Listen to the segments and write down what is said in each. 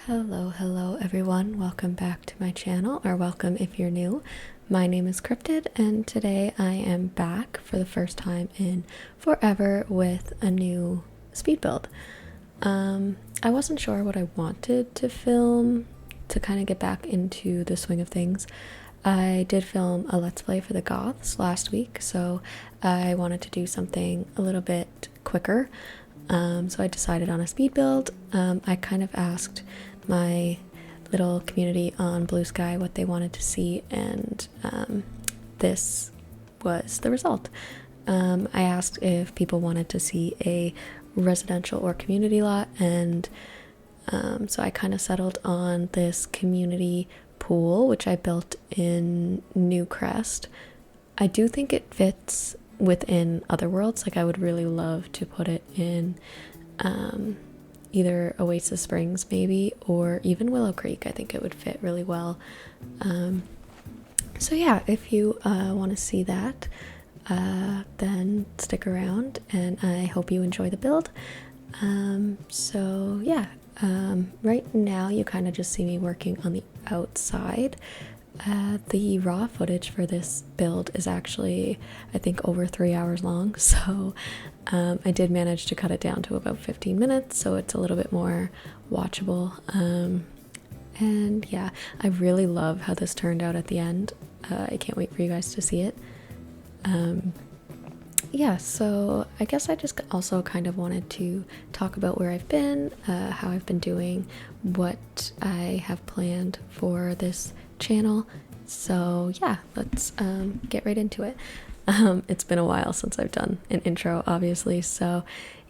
Hello everyone, welcome back to my channel, or welcome if you're new. My name is Cryptid, and today I am back for the first time in forever with a new speed build. I wasn't sure what I wanted to film to kind of get back into the swing of things. I did film a Let's Play for the Goths last week, so I wanted to do something a little bit quicker. So I decided on a speed build. I kind of asked my little community on Blue Sky what they wanted to see, and this was the result. I asked if people wanted to see a residential or community lot, and so I kind of settled on this community pool, which I built in Newcrest. I do think it fits within other worlds. Like, I would really love to put it in either Oasis Springs maybe, or even Willow Creek. I think it would fit really well. So yeah, if you want to see that, then stick around, and I hope you enjoy the build. So yeah, right now you kind of just see me working on the outside. The raw footage for this build is actually, I think, over 3 hours long, so I did manage to cut it down to about 15 minutes, so it's a little bit more watchable. And yeah, I really love how this turned out at the end. I can't wait for you guys to see it. Yeah, so I guess I just also kind of wanted to talk about where I've been, how I've been doing, what I have planned for this channel. So yeah, let's get right into it. It's been a while since I've done an intro, obviously, so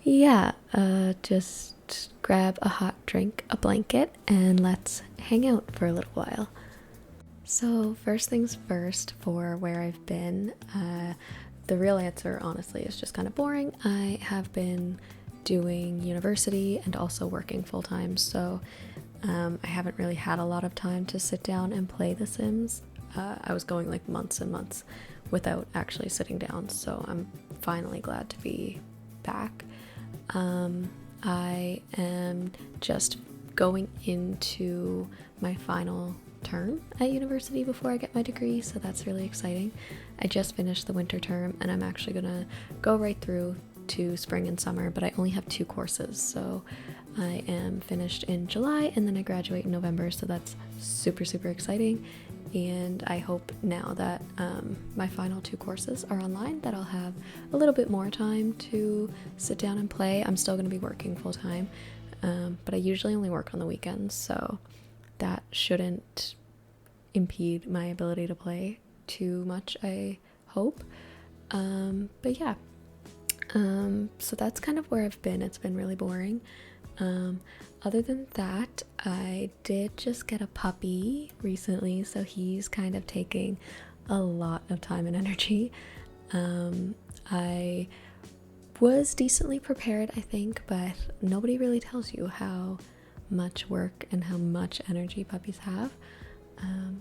yeah, just grab a hot drink, a blanket, and let's hang out for a little while. So first things first, for where I've been, the real answer honestly is just kind of boring. I have been doing university and also working full-time, so I haven't really had a lot of time to sit down and play The Sims. I was going like months and months without actually sitting down, so I'm finally glad to be back. I am just going into my final term at university before I get my degree, so that's really exciting. I just finished the winter term, and I'm actually gonna go right through to spring and summer, but I only have 2 courses, so I am finished in July, and then I graduate in November, so that's super exciting. And I hope now that my final 2 courses are online that I'll have a little bit more time to sit down and play. I'm still going to be working full-time, but I usually only work on the weekends, so that shouldn't impede my ability to play too much, I hope. But yeah, so that's kind of where I've been. It's been really boring. Other than that, I did just get a puppy recently, so he's kind of taking a lot of time and energy. I was decently prepared, I think, but nobody really tells you how much work and how much energy puppies have.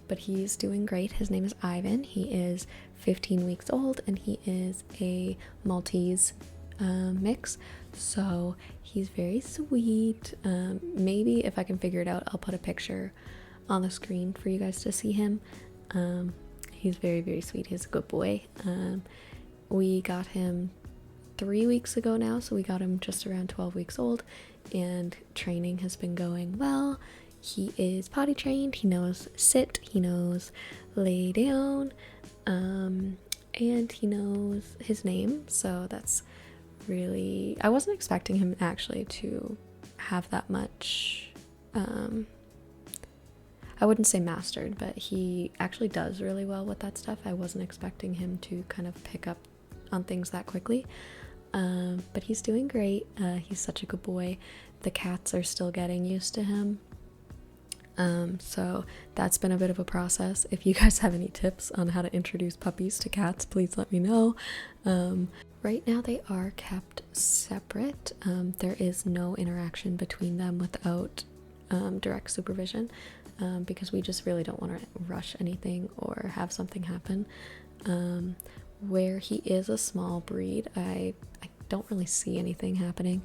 But he's doing great. His name is Ivan. He is 15 weeks old, and he is a Maltese mix, so he's very sweet. Maybe if I can figure it out, I'll put a picture on the screen for you guys to see him. He's very sweet. He's a good boy. We got him 3 weeks ago now, so we got him just around 12 weeks old, and training has been going well. He is potty trained, he knows sit, he knows lay down, and he knows his name, so that's really, I wasn't expecting him actually to have that much, I wouldn't say mastered, but he actually does really well with that stuff. I wasn't expecting him to kind of pick up on things that quickly, but he's doing great. He's such a good boy. The cats are still getting used to him, so that's been a bit of a process. If you guys have any tips on how to introduce puppies to cats, please let me know. Right now they are kept separate. There is no interaction between them without direct supervision, because we just really don't want to rush anything or have something happen. Where he is a small breed, I don't really see anything happening.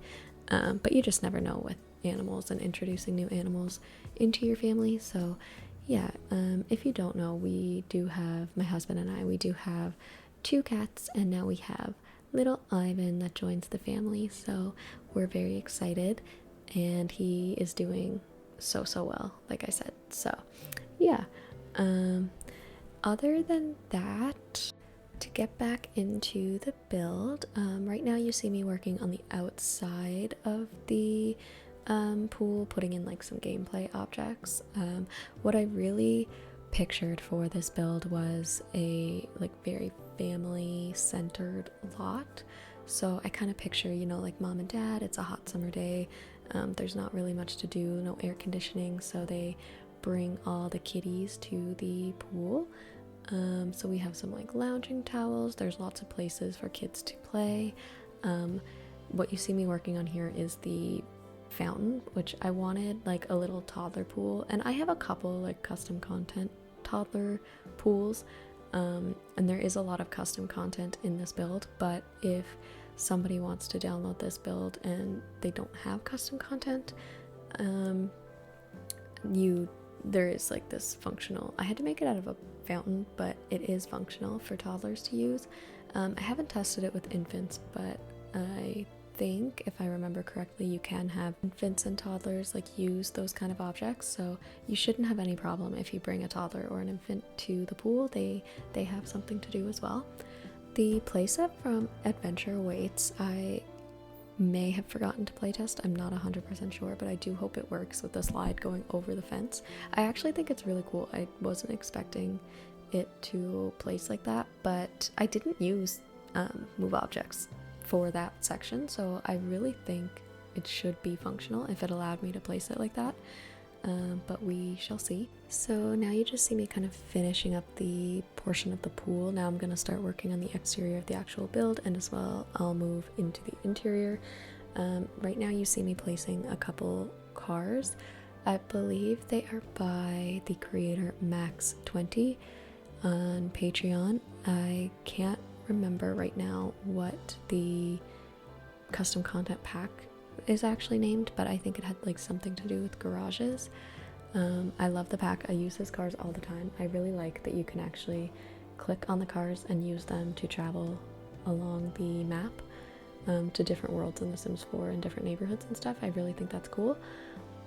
But you just never know with animals and introducing new animals into your family. So yeah, if you don't know, we do have, my husband and I, we do have 2 cats, and now we have little Ivan that joins the family. So we're very excited, and he is doing so well, like I said. So yeah, other than that, to get back into the build, right now you see me working on the outside of the pool, putting in like some gameplay objects. What I really pictured for this build was a like very family centered lot. So I kind of picture, you know, like mom and dad, it's a hot summer day, there's not really much to do, no air conditioning, so they bring all the kitties to the pool. So we have some like lounging towels, there's lots of places for kids to play. What you see me working on here is the fountain, which I wanted like a little toddler pool, and I have a couple like custom content toddler pools, and there is a lot of custom content in this build. But if somebody wants to download this build and they don't have custom content, there is like this functional, I had to make it out of a fountain, but it is functional for toddlers to use. I haven't tested it with infants, but I think, if I remember correctly, you can have infants and toddlers like use those kind of objects, so you shouldn't have any problem if you bring a toddler or an infant to the pool. They have something to do as well. The playset from Adventure Awaits, I may have forgotten to playtest, I'm not 100% sure, but I do hope it works with the slide going over the fence. I actually think it's really cool. I wasn't expecting it to place like that, but I didn't use move objects for that section, so I really think it should be functional if it allowed me to place it like that, but we shall see. So now you just see me kind of finishing up the portion of the pool. Now I'm going to start working on the exterior of the actual build, and as well I'll move into the interior. Right now you see me placing a couple cars. I believe they are by the creator Max20 on Patreon. I can't remember right now what the custom content pack is actually named, but I think it had like something to do with garages. I love the pack. I use his cars all the time. I really like that you can actually click on the cars and use them to travel along the map to different worlds in The Sims 4 and different neighborhoods and stuff. I really think that's cool.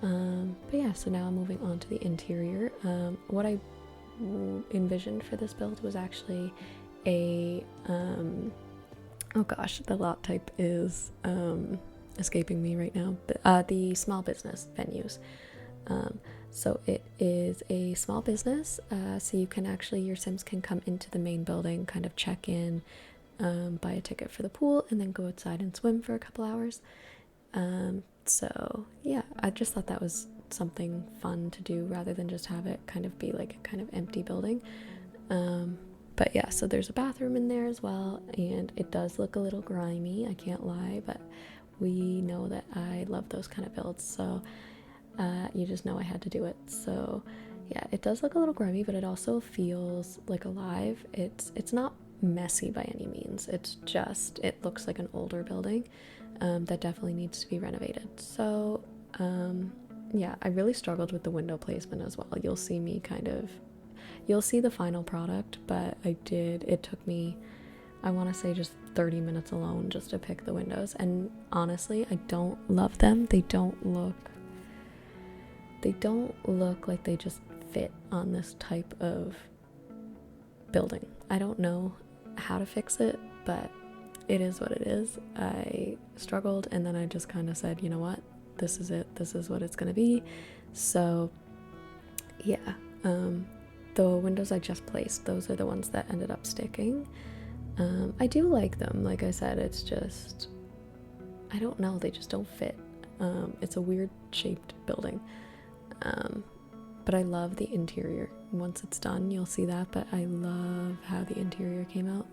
But yeah, so now I'm moving on to the interior. What I envisioned for this build was actually a oh gosh, the lot type is escaping me right now, but the small business venues. So it is a small business, so you can actually, your Sims can come into the main building, kind of check in, buy a ticket for the pool, and then go outside and swim for a couple hours. So yeah, I just thought that was something fun to do rather than just have it kind of be like a kind of empty building. But yeah, so there's a bathroom in there as well, and it does look a little grimy, I can't lie, but we know that I love those kind of builds, so you just know I had to do it. So yeah, it does look a little grimy, but it also feels like alive. It's not messy by any means, it's just, it looks like an older building that definitely needs to be renovated. So yeah, I really struggled with the window placement as well. You'll see me you'll see the final product, but it took me, I want to say, just 30 minutes alone just to pick the windows, and honestly I don't love them. They don't look like they just fit on this type of building. I don't know how to fix it, but it is what it is. I struggled, and then I just kind of said, you know what, this is it, this is what it's gonna be. So yeah, the windows I just placed, those are the ones that ended up sticking. I do like them, like I said, it's just, I don't know, they just don't fit. It's a weird shaped building, but I love the interior. Once it's done you'll see that, but I love how the interior came out,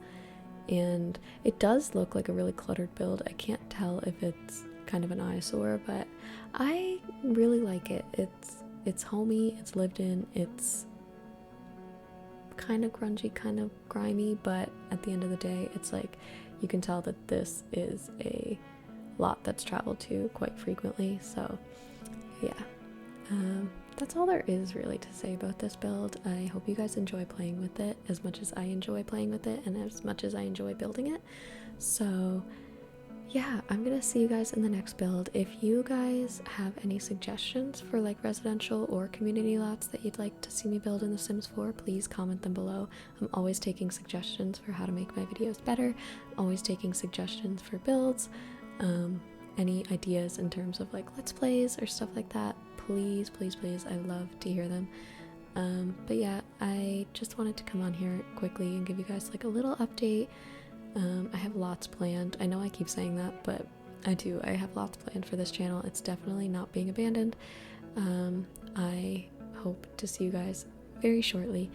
and it does look like a really cluttered build. I can't tell if it's kind of an eyesore, but I really like it. It's homey, it's lived in, it's kind of grungy, kind of grimy, but at the end of the day it's like you can tell that this is a lot that's traveled to quite frequently. So yeah, that's all there is really to say about this build. I hope you guys enjoy playing with it as much as I enjoy playing with it and as much as I enjoy building it. So yeah, I'm gonna see you guys in the next build. If you guys have any suggestions for like residential or community lots that you'd like to see me build in The Sims 4, please comment them below. I'm always taking suggestions for how to make my videos better. I'm always taking suggestions for builds. Any ideas in terms of like let's plays or stuff like that, please, please, please, I love to hear them. But yeah, I just wanted to come on here quickly and give you guys like a little update. I have lots planned. I know I keep saying that, but I do. I have lots planned for this channel. It's definitely not being abandoned. I hope to see you guys very shortly.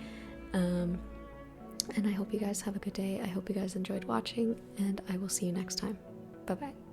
And I hope you guys have a good day. I hope you guys enjoyed watching, and I will see you next time. Bye bye.